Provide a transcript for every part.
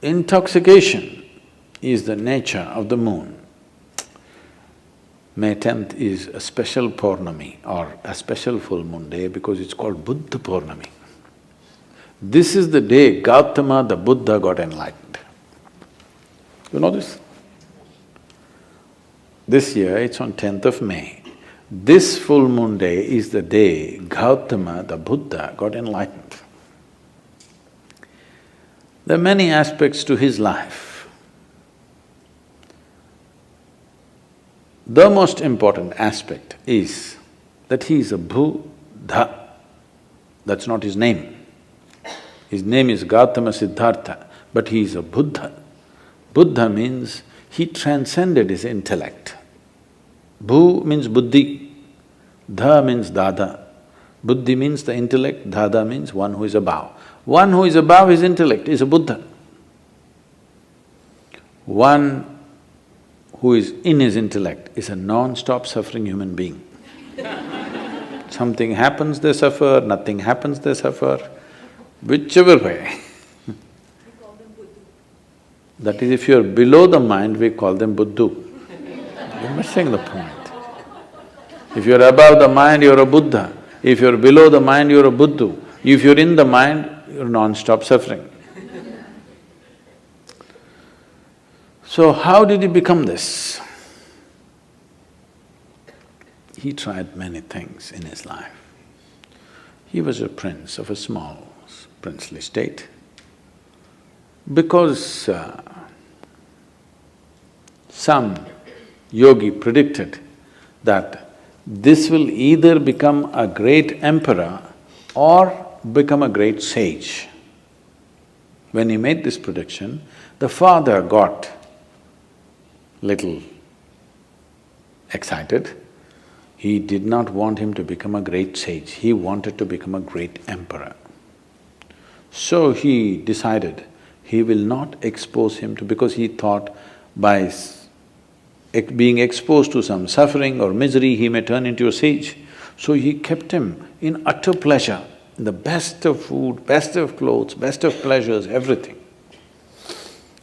intoxication is the nature of the moon. May 10th is a special Purnami or a special full moon day because it's called Buddha Purnami. This is the day Gautama the Buddha got enlightened. You know this? This year it's on 10th of May. This full moon day is the day Gautama the Buddha got enlightened. There are many aspects to his life. The most important aspect is that he is a Buddha. That's not his name. His name is Gautama Siddhartha, but he is a Buddha. Buddha means he transcended his intellect. Bhu means buddhi, dha means dada. Buddhi means the intellect, dada means one who is above. One who is above his intellect is a Buddha. One who is in his intellect is a non-stop suffering human being. Something happens, they suffer, nothing happens, they suffer, whichever way. That is, if you're below the mind, we call them Buddhu. You're missing the point. If you're above the mind, you're a Buddha. If you're below the mind, you're a Buddhu. If you're in the mind, you're non-stop suffering. So how did he become this? He tried many things in his life. He was a prince of a small princely state. Because some yogi predicted that this will either become a great emperor or become a great sage. When he made this prediction, the father got little excited. He did not want him to become a great sage, he wanted to become a great emperor. So he decided he will not expose him to… because he thought by being exposed to some suffering or misery, he may turn into a sage. So he kept him in utter pleasure, in the best of food, best of clothes, best of pleasures, everything.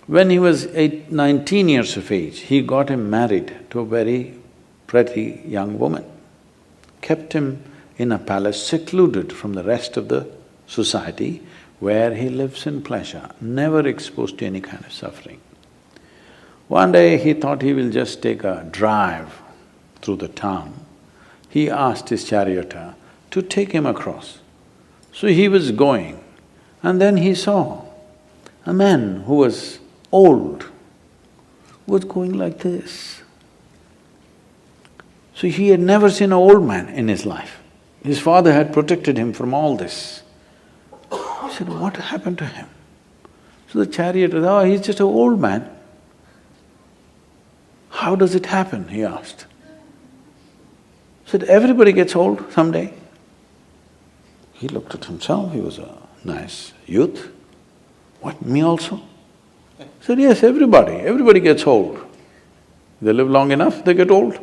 When he was 19 years of age, he got him married to a very pretty young woman, kept him in a palace secluded from the rest of the society where he lives in pleasure, never exposed to any kind of suffering. One day he thought he will just take a drive through the town. He asked his charioteer to take him across. So he was going, and then he saw a man who was old, was going like this. So he had never seen an old man in his life. His father had protected him from all this. He said, what happened to him? So the charioteer, oh, he's just an old man. How does it happen? He asked. He said, everybody gets old someday. He looked at himself, he was a nice youth. What, me also? He said, yes, everybody gets old. They live long enough, they get old.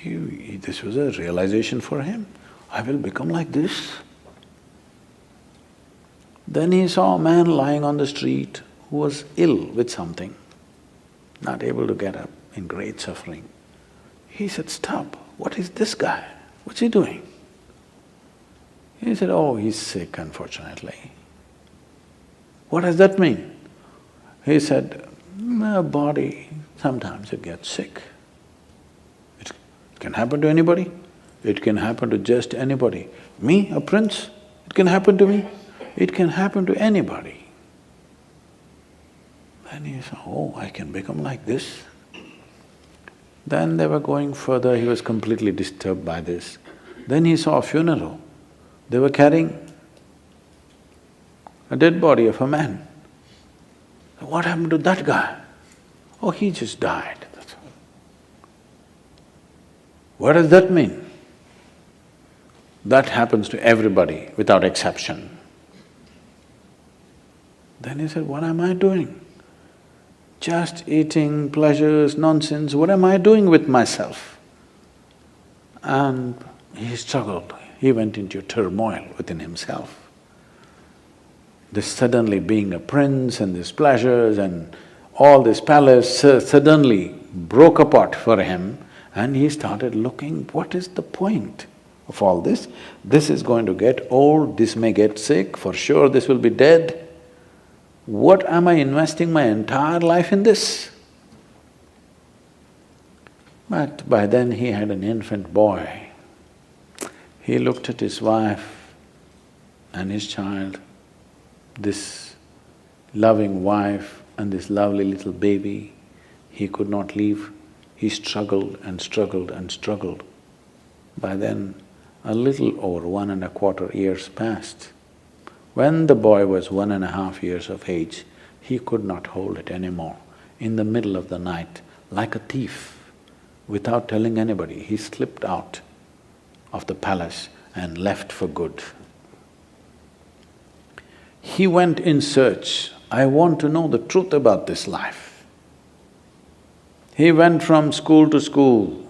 This was a realization for him, I will become like this. Then he saw a man lying on the street who was ill with something, not able to get up, in great suffering. He said, stop, what is this guy? What's he doing? He said, oh, he's sick, unfortunately. What does that mean? He said, my body, sometimes it gets sick. It can happen to anybody, it can happen to just anybody. Me, a prince, it can happen to me, it can happen to anybody. Then he said, oh, I can become like this. Then they were going further, he was completely disturbed by this. Then he saw a funeral. They were carrying a dead body of a man. What happened to that guy? Oh, he just died, that's all. What does that mean? That happens to everybody without exception. Then he said, what am I doing? Just eating, pleasures, nonsense, what am I doing with myself? And he struggled, he went into turmoil within himself. this suddenly being a prince and these pleasures and all this palace suddenly broke apart for him, and he started looking, what is the point of all this? This is going to get old, this may get sick, for sure this will be dead. What am I investing my entire life in this? But by then he had an infant boy. He looked at his wife and his child, this loving wife and this lovely little baby. He could not leave. He struggled and struggled and struggled. By then, a little over 1.25 years passed. When the boy was 1.5 years of age, he could not hold it anymore. In the middle of the night, like a thief, without telling anybody, he slipped out of the palace and left for good. He went in search, I want to know the truth about this life. He went from school to school.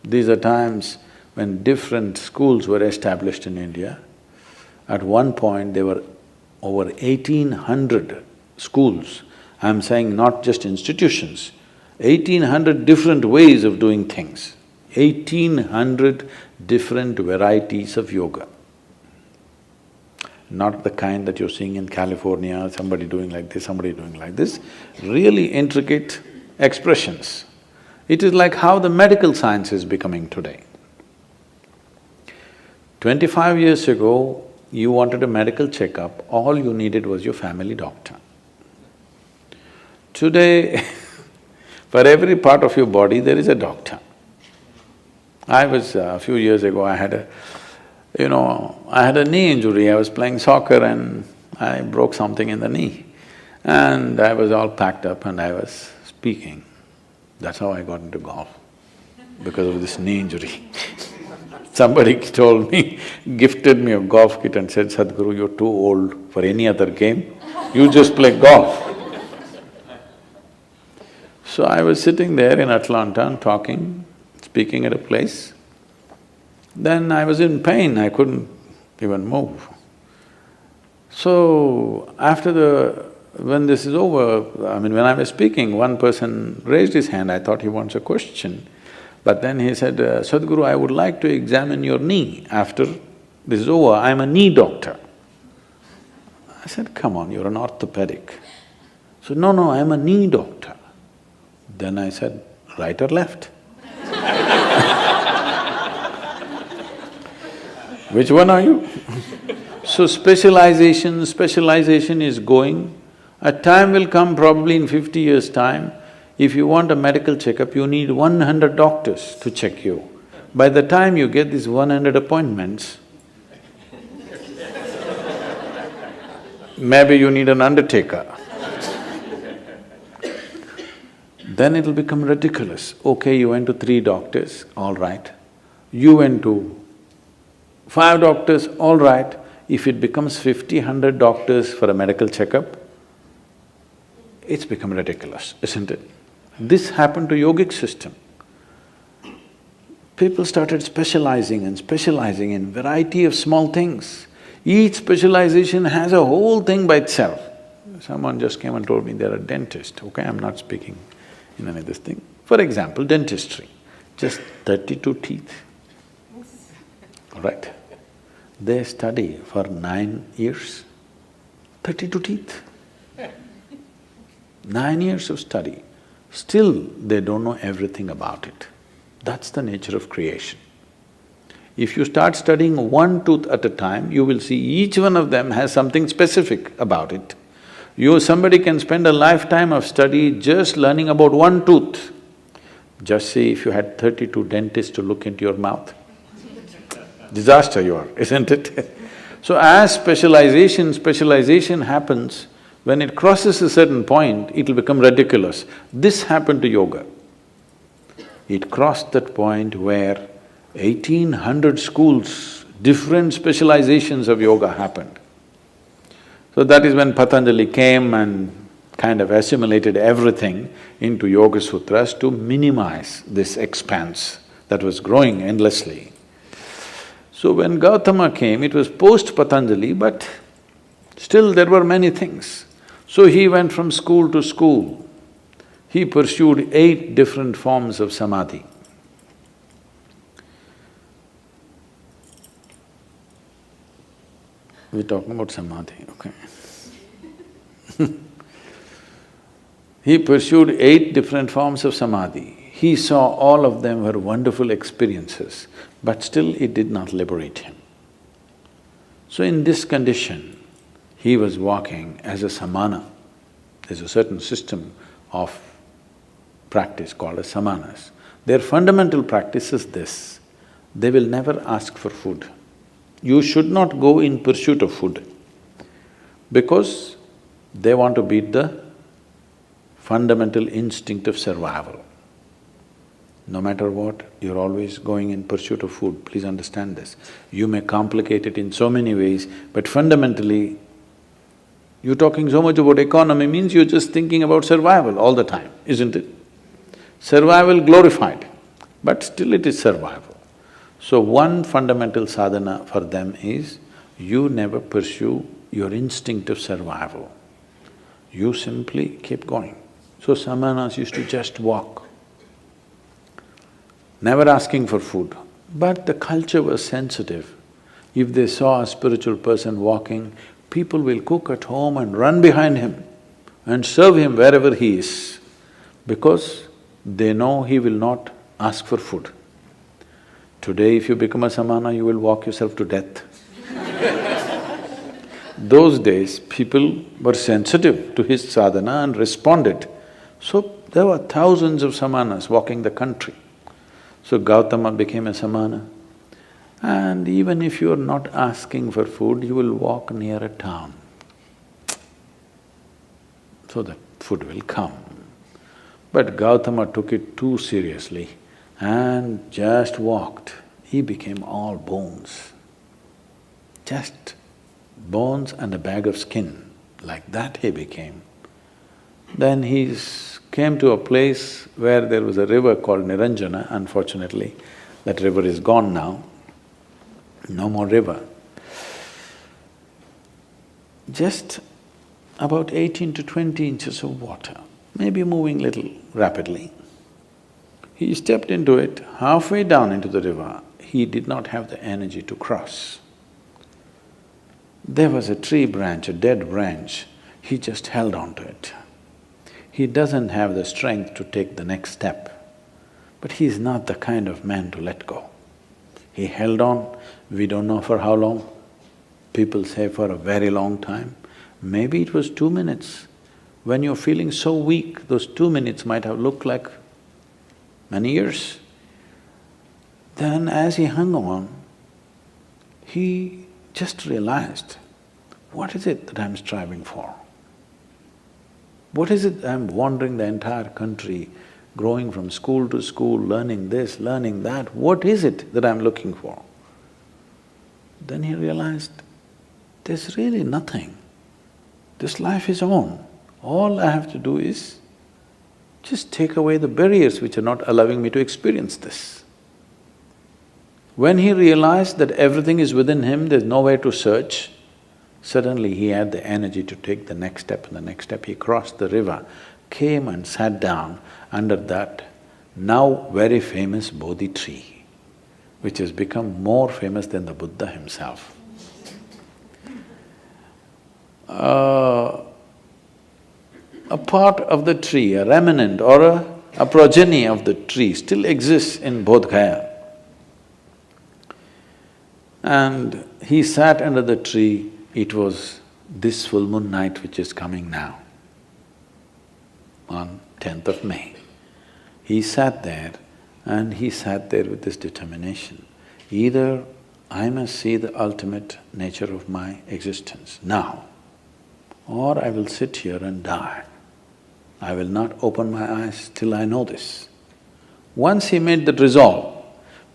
These are times when different schools were established in India. At one point, there were over 1,800 schools. I'm saying not just institutions, 1,800 different ways of doing things, 1,800 different varieties of yoga. Not the kind that you're seeing in California, somebody doing like this, somebody doing like this, really intricate expressions. It is like how the medical science is becoming today. 25 years ago, you wanted a medical checkup, all you needed was your family doctor. Today, for every part of your body, there is a doctor. A few years ago, I had a knee injury. I was playing soccer and I broke something in the knee. And I was all packed up and I was speaking. That's how I got into golf, because of this knee injury. Somebody told me, gifted me a golf kit and said, Sadhguru, you're too old for any other game, you just play golf. So I was sitting there in Atlanta and talking, speaking at a place. Then I was in pain, I couldn't even move. So when this is over, when I was speaking, one person raised his hand, I thought he wants a question. But then he said, Sadhguru, I would like to examine your knee after this is over, I'm a knee doctor. I said, come on, you're an orthopedic. So, no, I'm a knee doctor. Then I said, right or left? Which one are you? So specialization is going. A time will come, probably in 50 years' time, if you want a medical checkup, you need 100 doctors to check you. By the time you get these 100 appointments, maybe you need an undertaker. Then it'll become ridiculous. Okay, you went to 3 doctors, all right. You went to 5 doctors, all right. If it becomes 50, 100 doctors for a medical checkup, it's become ridiculous, isn't it? This happened to yogic system. People started specializing and specializing in variety of small things. Each specialization has a whole thing by itself. Someone just came and told me they're a dentist, okay, I'm not speaking in any of this thing. For example, dentistry, just 32 teeth, all right? They study for 9 years, 32 teeth. 9 years of study, still they don't know everything about it. That's the nature of creation. If you start studying one tooth at a time, you will see each one of them has something specific about it. Somebody can spend a lifetime of study just learning about one tooth. Just see if you had 32 dentists to look into your mouth. Disaster you are, isn't it? So as specialization happens, when it crosses a certain point, it'll become ridiculous. This happened to yoga. It crossed that point where 1,800 schools, different specializations of yoga happened. So that is when Patanjali came and kind of assimilated everything into Yoga Sutras to minimize this expanse that was growing endlessly. So when Gautama came, it was post-Patanjali, but Still there were many things. So he went from school to school. He pursued 8 different forms of samadhi. We're talking about samadhi, okay. He pursued 8 different forms of samadhi. He saw all of them were wonderful experiences, but still it did not liberate him. So in this condition, he was walking as a samana. There's a certain system of practice called as samanas. Their fundamental practice is this: they will never ask for food. You should not go in pursuit of food because they want to beat the fundamental instinct of survival. No matter what, you're always going in pursuit of food, please understand this. You may complicate it in so many ways, but fundamentally, you're talking so much about economy means you're just thinking about survival all the time, isn't it? Survival glorified, but still it is survival. So one fundamental sadhana for them is, you never pursue your instinct of survival. You simply keep going. So samanas used to just walk, never asking for food. But the culture was sensitive. If they saw a spiritual person walking, people will cook at home and run behind him and serve him wherever he is, because they know he will not ask for food. Today, if you become a samana, you will walk yourself to death. Those days, people were sensitive to his sadhana and responded. So there were thousands of samanas walking the country. So Gautama became a samana. And even if you are not asking for food, you will walk near a town, so that food will come. But Gautama took it too seriously and just walked. He became all bones, just bones and a bag of skin, like that he became. Then he came to a place where there was a river called Niranjana. Unfortunately, that river is gone now, no more river. Just about 18 to 20 inches of water, maybe moving little rapidly. He stepped into it, halfway down into the river, he did not have the energy to cross. There was a tree branch, a dead branch, he just held on to it. He doesn't have the strength to take the next step, but he is not the kind of man to let go. He held on, we don't know for how long, people say for a very long time. Maybe it was 2 minutes. When you're feeling so weak, those 2 minutes might have looked like many years. Then as he hung on, he just realized, what is it that I'm striving for? What is it I'm wandering the entire country, growing from school to school, learning this, learning that, what is it that I'm looking for? Then he realized, there's really nothing. This life is on. All I have to do is just take away the barriers which are not allowing me to experience this. When he realized that everything is within him, there's nowhere to search, suddenly he had the energy to take the next step and the next step. He crossed the river, came and sat down under that now very famous Bodhi tree, which has become more famous than the Buddha himself. A part of the tree, a remnant or a progeny of the tree still exists in Bodh Gaya. And he sat under the tree. It was this full moon night which is coming now, on 10th of May. He sat there and he sat there with this determination, either I must see the ultimate nature of my existence now, or I will sit here and die. I will not open my eyes till I know this. Once he made that resolve,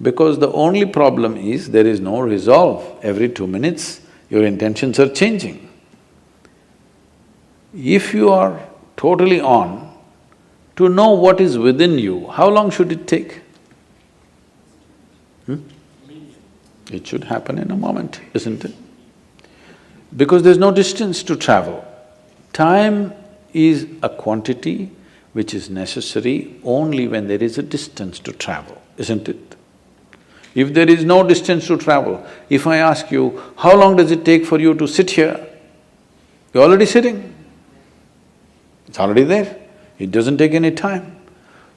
because the only problem is there is no resolve. Every 2 minutes, your intentions are changing. If you are totally on, to know what is within you, how long should it take? It should happen in a moment, isn't it? because there's no distance to travel. Time is a quantity which is necessary only when there is a distance to travel, isn't it? If there is no distance to travel, if I ask you, how long does it take for you to sit here? You're already sitting. It's already there. It doesn't take any time.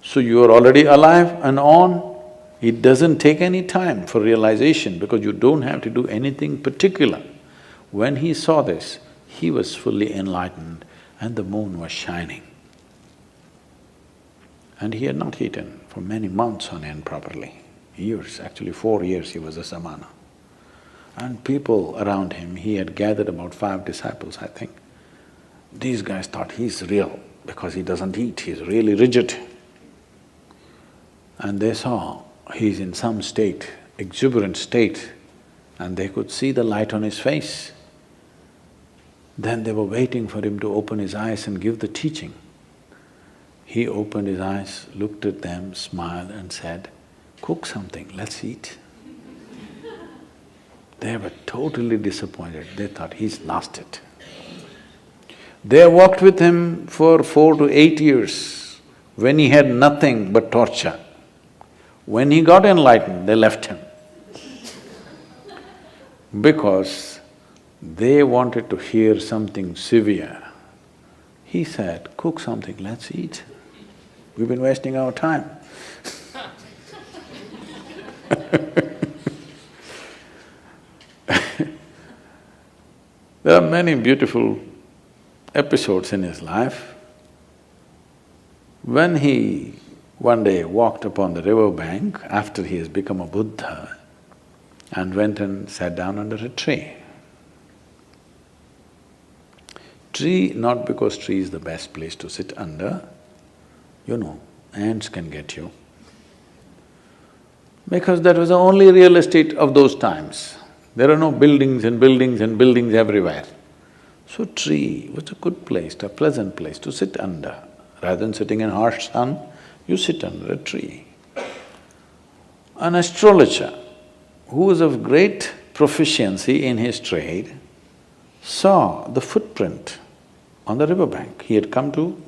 So you are already alive and on. It doesn't take any time for realization because you don't have to do anything particular. When he saw this, he was fully enlightened and the moon was shining. And he had not eaten for many months on end properly, years, actually 4 years he was a samana. And people around him, he had gathered about 5 disciples, I think. These guys thought he's real because he doesn't eat, he's really rigid. And they saw he's in some state, exuberant state, and they could see the light on his face. Then they were waiting for him to open his eyes and give the teaching. He opened his eyes, looked at them, smiled and said, "Cook something, let's eat." They were totally disappointed, they thought he's lost it. They walked with him for 4 to 8 years when he had nothing but torture. When he got enlightened, they left him because they wanted to hear something severe. He said, "Cook something, let's eat. We've been wasting our time." There are many beautiful episodes in his life. When he one day walked upon the river bank after he has become a Buddha and went and sat down under a tree. Tree, not because tree is the best place to sit under, ants can get you. Because that was the only real estate of those times. There are no buildings and buildings and buildings everywhere. So tree was a good place, a pleasant place to sit under. Rather than sitting in harsh sun, you sit under a tree. An astrologer who was of great proficiency in his trade saw the footprint on the riverbank. He had come to…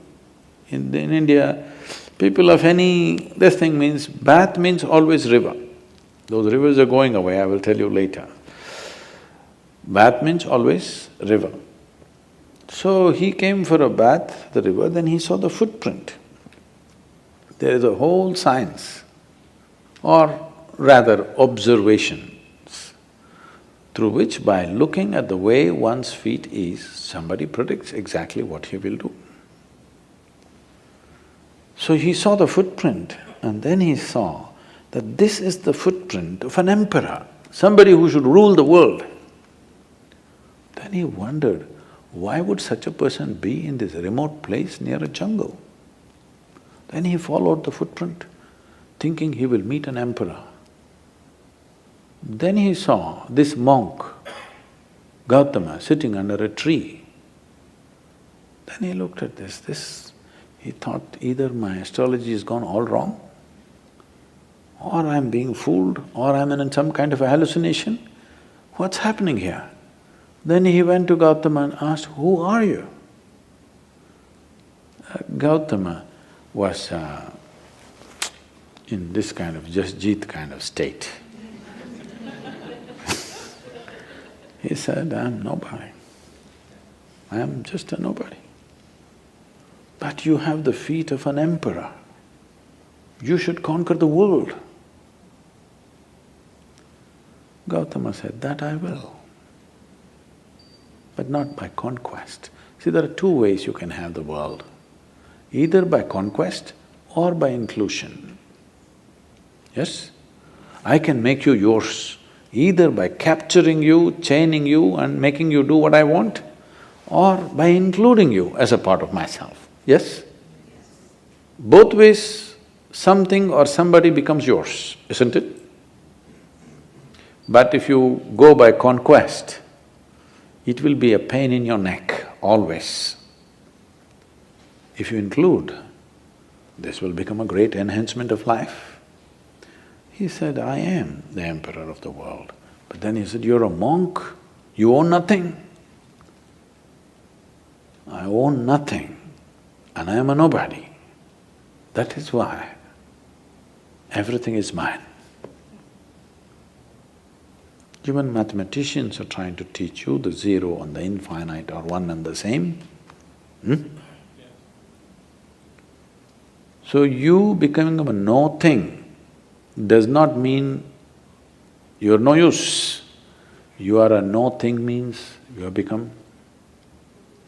In India, people of this thing means… bath means always river. Those rivers are going away, I will tell you later. Bath means always river. So he came for a bath at the river, then he saw the footprint. There is a whole science, or rather observations, through which by looking at the way one's feet is, somebody predicts exactly what he will do. So he saw the footprint and then he saw that this is the footprint of an emperor, somebody who should rule the world. Then he wondered, why would such a person be in this remote place near a jungle? Then he followed the footprint, thinking he will meet an emperor. Then he saw this monk, Gautama, sitting under a tree. Then he looked at he thought either my astrology has gone all wrong, or I'm being fooled, or I'm in some kind of a hallucination. What's happening here? Then he went to Gautama and asked, "Who are you?" Gautama was in this kind of Jasjit kind of state. He said, "I'm nobody. I'm just a nobody. But you have the feet of an emperor. You should conquer the world." Gautama said, "That I will, but not by conquest." See, there are 2 ways you can have the world, either by conquest or by inclusion. Yes? I can make you yours, either by capturing you, chaining you and making you do what I want, or by including you as a part of myself. Yes? Both ways, something or somebody becomes yours, isn't it? But if you go by conquest, it will be a pain in your neck, always. If you include, this will become a great enhancement of life. He said, "I am the emperor of the world." But then he said, "You're a monk, you own nothing. I own nothing and I am a nobody. That is why everything is mine. Even mathematicians are trying to teach you the zero and the infinite are one and the same. So you becoming a no thing does not mean you're no use. You are a no thing means you have become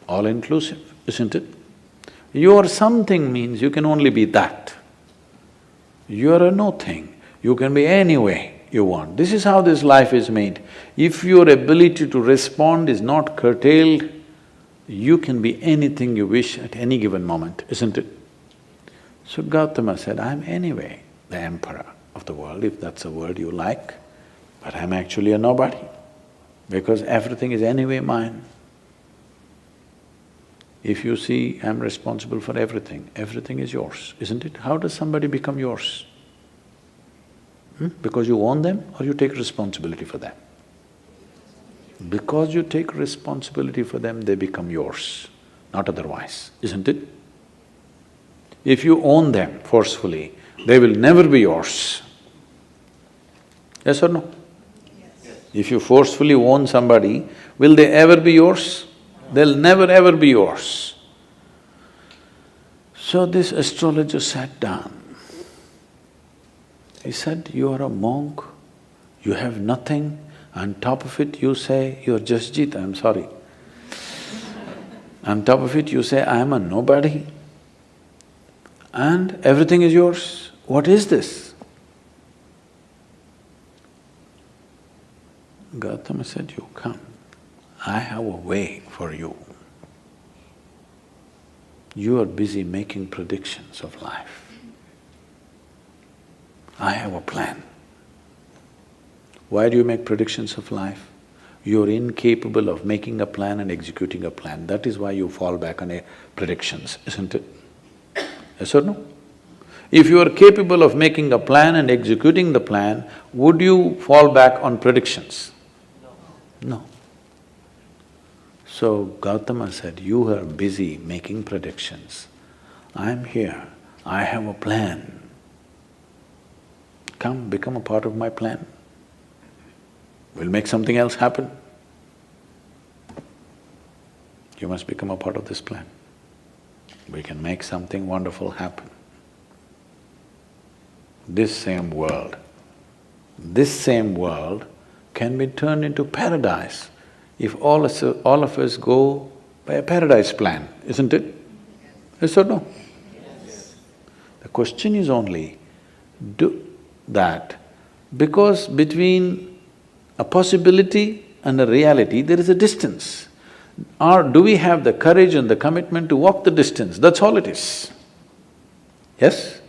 all-inclusive, isn't it? You are something means you can only be that. You are a no thing, you can be any way you want. This is how this life is made. If your ability to respond is not curtailed, you can be anything you wish at any given moment, isn't it? So Gautama said, I'm anyway the emperor of the world, if that's a word you like, but I'm actually a nobody, because everything is anyway mine. If you see I'm responsible for everything, everything is yours, isn't it? How does somebody become yours? Because you own them or you take responsibility for them? Because you take responsibility for them, they become yours, not otherwise, isn't it? If you own them forcefully, they will never be yours. Yes or no? Yes. If you forcefully own somebody, will they ever be yours? They'll never ever be yours. So this astrologer sat down. He said, you are a monk, you have nothing, on top of it you say, you're Jasjit, I'm sorry. On top of it you say, I'm a nobody, and everything is yours. What is this? Gautama said, you come, I have a way for you. You are busy making predictions of life. I have a plan. Why do you make predictions of life? You're incapable of making a plan and executing a plan. That is why you fall back on predictions, isn't it? Yes or no? If you are capable of making a plan and executing the plan, would you fall back on predictions? No. So Gautama said, you are busy making predictions. I'm here, I have a plan. Come, become a part of my plan. We'll make something else happen. You must become a part of this plan. We can make something wonderful happen. This same world can be turned into paradise if all of us go by a paradise plan, isn't it? Yes or no? Yes. The question is only, do that, because between a possibility and a reality there is a distance. Or do we have the courage and the commitment to walk the distance? That's all it is. Yes?